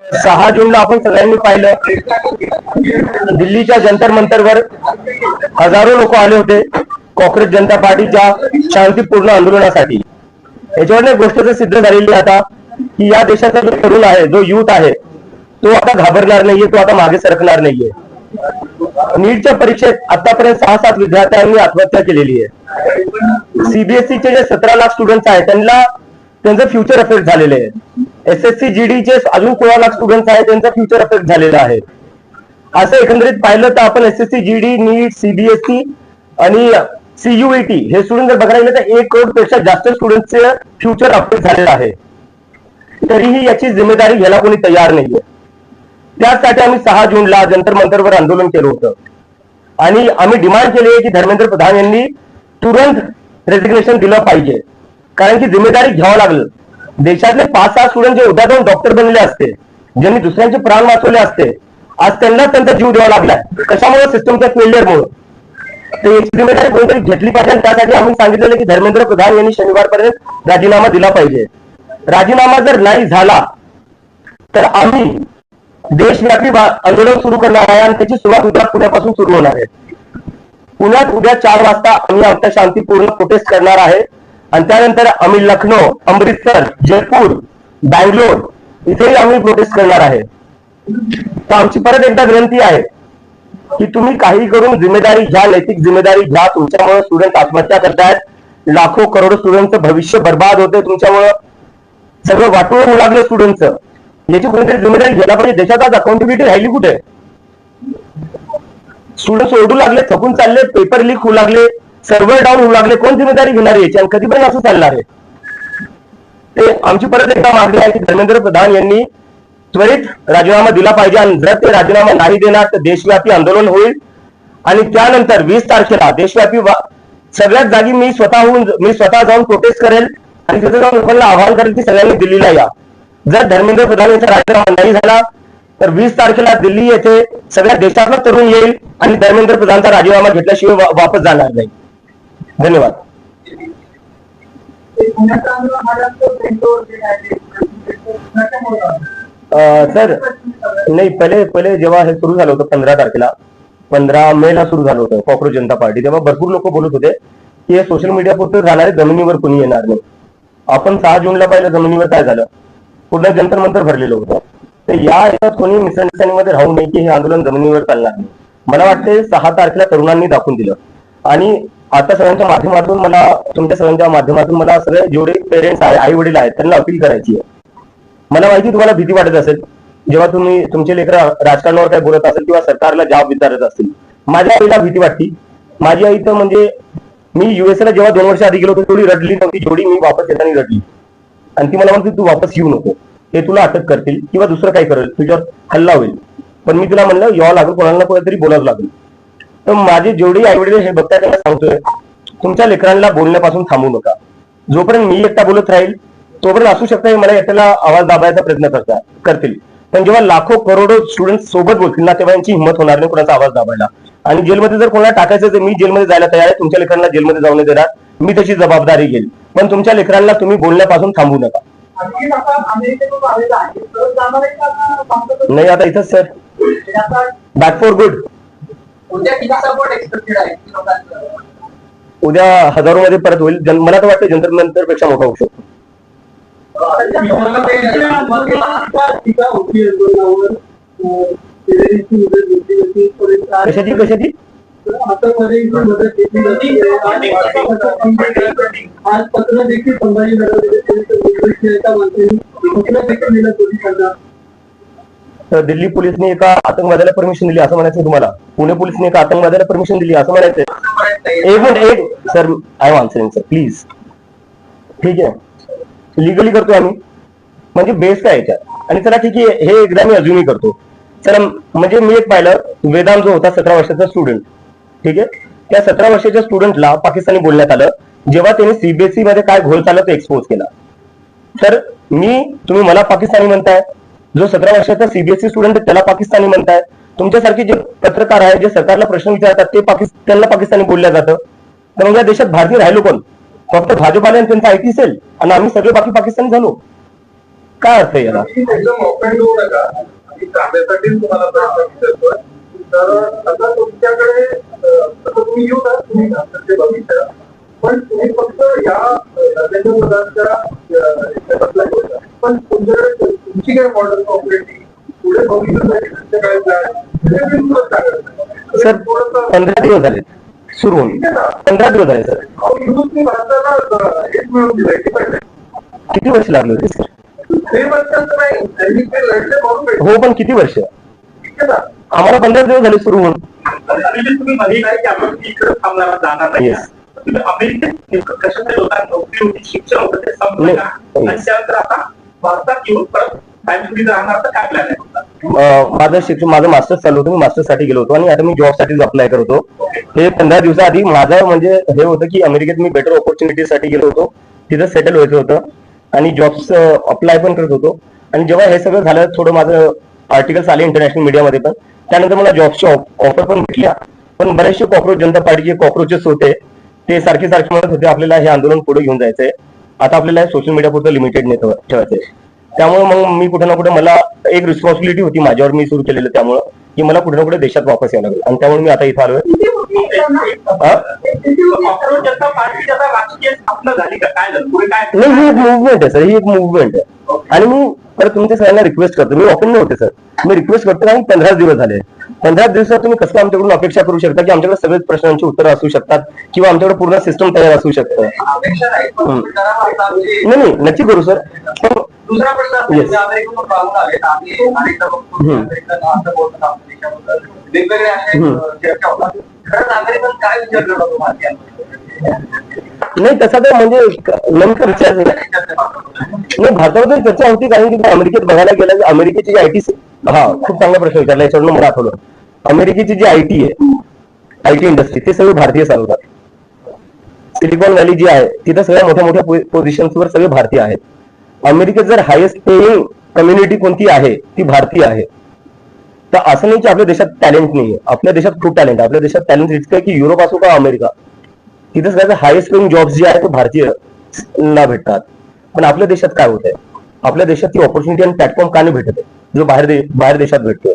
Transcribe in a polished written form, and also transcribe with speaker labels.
Speaker 1: 6 जूनला आपण सगळ्यांनी पाहिलं, दिल्लीच्या जंतर मंतरवर हजारो लोक आले होते काँग्रेस जनता पार्टीच्या शांतीपूर्ण आंदोलनासाठी। याच्यावर एक गोष्ट सिद्ध झालेली आता की या देशाचा जो तरुण आहे, जो युथ आहे, तो आता घाबरणार नाहीये, तो आता मागे सरकणार नाहीये। नीटच्या परीक्षेत आतापर्यंत 6-7 विद्यार्थ्यांनी आत्महत्या केलेली आहे। सीबीएसईचे जे 17 लाख स्टुडंट्स आहेत त्यांचं फ्युचर अफेक्ट झालेले आहे। एसएससी जीडीचे अजून 16 लाख स्टुडंट्स आहेत, त्यांचा फ्युचर अफेक्ट झालेला आहे। असं एकंदरीत पाहिलं तर आपण एसएससी जीडी, नीट, सीबीएसई आणि सीयूईटी हे स्टुडंट जर बघायला गेले तर 1 करोड पेक्षा जास्त स्टुडंटचे फ्युचर अफेक्ट झालेलं आहे। तरीही याची जिम्मेदारी घ्यायला कोणी तयार नाहीये। त्यासाठी आम्ही 6 जूनला जंतर मंतरवर आंदोलन केलं होतं आणि आम्ही डिमांड केली आहे की धर्मेंद्र प्रधान यांनी तुरंत रेजिग्नेशन दिलं पाहिजे, कारण की जिम्मेदारी घ्यावं लागलं। देशातले 5-6 स्टुडंट जे उद्या जाऊन डॉक्टर बनले असते, ज्यांनी दुसऱ्यांचे प्राण वाचवले असते, आज त्यांना त्यांचा जीव द्यावा लागलाय। कशामुळे? सिस्टमच्या फेलियरमुळे। तर याची जिम्मेदारी कोणतरी घेतली पाहिजे। त्यासाठी आम्ही सांगितलेलं की धर्मेंद्र प्रधान यांनी शनिवारपर्यंत राजीनामा दिला पाहिजे। राजीनामा जर नाही झाला तर आम्ही देशव्यापी आंदोलन सुरू करणार आहे आणि त्याची सुरुवात उद्या पुण्यापासून सुरू होणार आहे। पुण्यात उद्या 4 वाजता आम्ही आमच्या शांतीपूर्ण प्रोटेस्ट करणार आहे आणि त्यानंतर आम्ही लखनौ, अमृतसर, जयपूर, बँगलोर इथेही आम्ही प्रोटेस्ट करणार आहे। तर आमची परत एकदा विनंती आहे की तुम्ही काही करून जिम्मेदारी घ्या, नैतिक जिम्मेदारी घ्या। तुमच्यामुळे स्टुडंट आत्महत्या करतायत, लाखो करोडो स्टुडंटचं भविष्य बर्बाद होते, तुमच्यामुळे सगळं वाटोळं होऊ लागलं स्टुडंटचं। याची कोणतरी जिम्मेदारी घ्यायला पाहिजे। देशात आज अकाउंटेबिलिटी राहिली कुठे? स्टुडंट ओरडू लागले, थकून चालले, पेपर लीक होऊ लागले, सर्व्हर डाऊन होऊ लागले। कोण जिम्मेदारी घेणार याची आणि कधीपर्यंत असं चालणार आहे? ते आमची परत एकदा मागणी आहे की धर्मेंद्र प्रधान यांनी त्वरित राजीनामा दिला पाहिजे आणि जर ते राजीनामा नाही देणार तर देशव्यापी आंदोलन होईल आणि त्यानंतर 20 तारखेला देशव्यापी सगळ्याच जागी मी स्वतः जाऊन प्रोटेस्ट करेल आणि तिथे जाऊन लोकांना आवाहन करेल की सगळ्यांनी दिल्लीला या। जर धर्मेंद्र प्रधान यांचा राजीनामा नाही झाला तर 20 तारखेला दिल्ली येथे सगळ्या देशातला तरुण येईल आणि धर्मेंद्र प्रधानचा राजीनामा घेतल्याशिवाय वापस जाणार नाही। धन्यवाद। सर नाही, पहिले जेव्हा हे सुरू झालं होतं 15 तारखेला, 15 मेला सुरू झालं होतं काँग्रेस जनता पार्टी, तेव्हा भरपूर लोक बोलत होते की हे सोशल मीडिया पुरतं राहणारे, जमिनीवर कोणी येणार नाही। आपण 6 जूनला पाहिलं जमिनीवर काय झालं, पूर्ण जंतर मंतर भरलेलं होतं। तर याच्यात कोणी मिसअंडरस्टँडिंग मध्ये राहू नये की हे आंदोलन जमिनीवर चालणार नाही। मला वाटते 6 तारखेला तरुणांनी दाखवून दिलं आणि आता सगळ्यांच्या माध्यमातून मला, तुमच्या सगळ्यांच्या माध्यमातून मला सगळे जेवढे पेरेंट्स आहे, आई वडील आहेत, त्यांना अपील करायची आहे। मला माहिती तुम्हाला भीती वाटत असेल जेव्हा तुम्ही तुमचे लेकर राजकारणावर काय बोलत असेल किंवा सरकारला जबाब विचारत असतील। माझ्या आईला भीती वाटते। माझी आई तर म्हणजे मी युएसला जेव्हा 2 वर्ष आधी गेलो होतो तेवढी रडली नव्हती जेवढी मी वापस येताना रडली। आणि ती मला म्हणते तू वापस येऊ नको, ते तुला अटक करतील किंवा दुसरं काही करेल, तुझ्यावर हल्ला होईल। पण मी तुला म्हणलं यावं लागेल, कोणाला कोणतरी बोलावं लागेल। तर माझे जेवढे आई वडील हे बघताय त्यांना सांगतोय, तुमच्या लेकरांना बोलण्यापासून थांबू नका। जोपर्यंत मी एकटा बोलत राहील तोपर्यंत असू शकतं मला एकट्याला आवाज दाबायचा प्रयत्न करतील, पण जेव्हा लाखो करोडो स्टुडंट सोबत बोलतील ना तेव्हा यांची हिंमत होणार नाही कोणाचा आवाज दाबायला। आणि जेलमध्ये जर कोणाला टाकायचं तर मी जेलमध्ये जायला तयार आहे, तुमच्या लेकरांना जेलमध्ये जाऊ नाही देणार, मी त्याची जबाबदारी घेईल। पण तुमच्या लेकरांना तुम्ही बोलण्यापासून थांबू नका। नाही आता इथंच सर, बॅक फॉर गुड। उद्या हजारो मध्ये परत होईल। मला तर वाटतं जंतर मंतर पेक्षा मोठा होऊ शकतो। कशाची कशाची दिल्ली पोलिसने एका आतंकवाद्याला परमिशन दिली असं म्हणायचं तुम्हाला? पुणे पोलिसने एका आतंकवाद्याला परमिशन दिली असं म्हणायचं? एक minute sir, I am answering sir please. ठीक आहे, लिगली करतोय आम्ही, म्हणजे बेस काय याच्यात। आणि चला ठीक आहे, हे एकदा मी अजूनही करतो। चला म्हणजे मी एक पाहिलं, वेदांत जो होता 17 वर्षाचा स्टुडंट, ठीक आहे, त्या 17 वर्षाच्या स्टुडंटला पाकिस्तानी बोलण्यात आलं जेव्हा त्यांनी सीबीएसई मध्ये काय घोळ चालला तो एक्सपोज केला। तर तुम्ही मला पाकिस्तानी म्हणताय, जो 17 वर्षाचा सीबीएसई स्टुडंट त्याला पाकिस्तानी म्हणताय, तुमच्यासारखे जे पत्रकार आहेत जे सरकारला प्रश्न विचारतात ते त्यांना पाकिस्तानी बोलल्या जातं। तर मग या देशात भारतीय राहिलो कोण? फक्त भाजपाने त्यांचा आयटी सेल आणि आम्ही सगळे बाकी पाकिस्तानी झालो। काय अर्थ आहे याला?
Speaker 2: तुम्हाला प्रश्न विचारतोय. तर आता तुमच्याकडे तुम्ही येऊ ना, तुम्ही ते बघितलं, पण तुम्ही फक्त या नरेंद्र मोदींच्या पण तुमच्याकडे तुमची काय मॉडर्न ऑपरेटिंग पुढे भविष्यासाठी
Speaker 1: सर 15 दिवस झाले सुरू होऊन, 15 दिवस झाले सर.
Speaker 2: भारताला एक मिळून दिलंय.
Speaker 1: किती वर्ष लागले होते सर?
Speaker 2: ते म्हणतात नाही, त्यांनी ते लढले म्हणून
Speaker 1: हो, पण किती वर्ष? आम्हाला 15 दिवस झाले सुरू होऊन.
Speaker 2: तुम्ही मध्ये काय की आपण इकडे थांबणार जाणार नाही. अमेरिकेत कशाचे लोकांना नोकरी होती, शिक्षण होतं, ते संपलं का? आणि त्यानंतर आता भारतात येऊन परत राहणार तर काय प्लॅन आहे?
Speaker 1: माझं शिक्षण, माझं मास्टर्स चालू होतं. मी मास्टर्स साठी गेलो होतो आणि आता मी जॉब साठी अप्लाय करत होतो. हे 15 दिवसाआधी माझं म्हणजे हे होतं की अमेरिकेत मी बेटर ऑपॉर्च्युनिटी साठी गेलो होतो, तिथं सेटल व्हायचं होतं आणि जॉब्स अप्लाय पण करत होतो. आणि जेव्हा हे सगळं झालं, थोडं माझं आर्टिकल्स आले इंटरनॅशनल मीडियामध्ये पण, त्यानंतर मला जॉबची ऑफर पण भेटल्या. पण बरेचसे कॉक्रोच जनता पार्टीचे कॉक्रोचेस होते, ते सारखे म्हणत होते आपल्याला हे आंदोलन पुढे घेऊन जायचंय, आता आपल्याला सोशल मीडिया पुरतं लिमिटेड नाही ठेवायचंय. त्यामुळे मग मी कुठे ना कुठे मला एक रिस्पॉन्सिबिलिटी होती माझ्यावर, मी सुरू केलेलं, त्यामुळे की मला कुठे ना कुठे देशात वापस यायला लागेल. आणि त्यामुळे मी आता इथं आलोय. नाही, ही एक मुवमेंट आहे सर, ही एक मुवमेंट आहे. आणि मी परत तुमच्या सगळ्यांना रिक्वेस्ट करतो, मी ओपन होते सर, मी रिक्वेस्ट करतो कारण 15 दिवस झाले. 15 दिवसात तुम्ही कसं आमच्याकडून अपेक्षा करू शकता की आमच्याकडे सगळेच प्रश्नांची उत्तरं असू शकतात किंवा आमच्याकडे पूर्ण सिस्टम तयार असू शकतं? नाही, नक्की करू सर. पण
Speaker 2: दुसरा प्रश्न वेगवेगळे चर्चा होतात. खरं नागरिकांना काय विचार करतो?
Speaker 1: नाही, तसा तर म्हणजे नेमकं विचार नाही, भारताबद्दल चर्चा होती कारण की अमेरिकेत बघायला गेलं की अमेरिकेची जी आयटी, हा खूप चांगला प्रश्न विचारला, याच्यावरून मला आठवलं. अमेरिकेची जी आयटी आहे, आयटी इंडस्ट्री, ते सगळे भारतीय चालवतात. सिलिकॉन व्हॅली जी आहे तिथं सगळ्या मोठ्या पोझिशन्सवर सगळे भारतीय आहेत. अमेरिकेत जर हायेस्ट पेइंग कम्युनिटी कोणती आहे ती भारतीय आहे. तर असं नाही की आपल्या देशात टॅलेंट नाहीये, आपल्या देशात खूप टॅलेंट आहे. आपल्या देशात टॅलेंट इतकं आहे की युरोप असो का अमेरिका, तिथे सगळ्यात हायेस्ट पेइंग जॉब्स जे आहेत ते भारतीय ना भेटतात. पण आपल्या देशात काय होत आहे, आपल्या देशात ती ऑपॉर्च्युनिटी आणि प्लॅटफॉर्म का नाही भेटत आहे जो बाहेर देशात भेटतोय?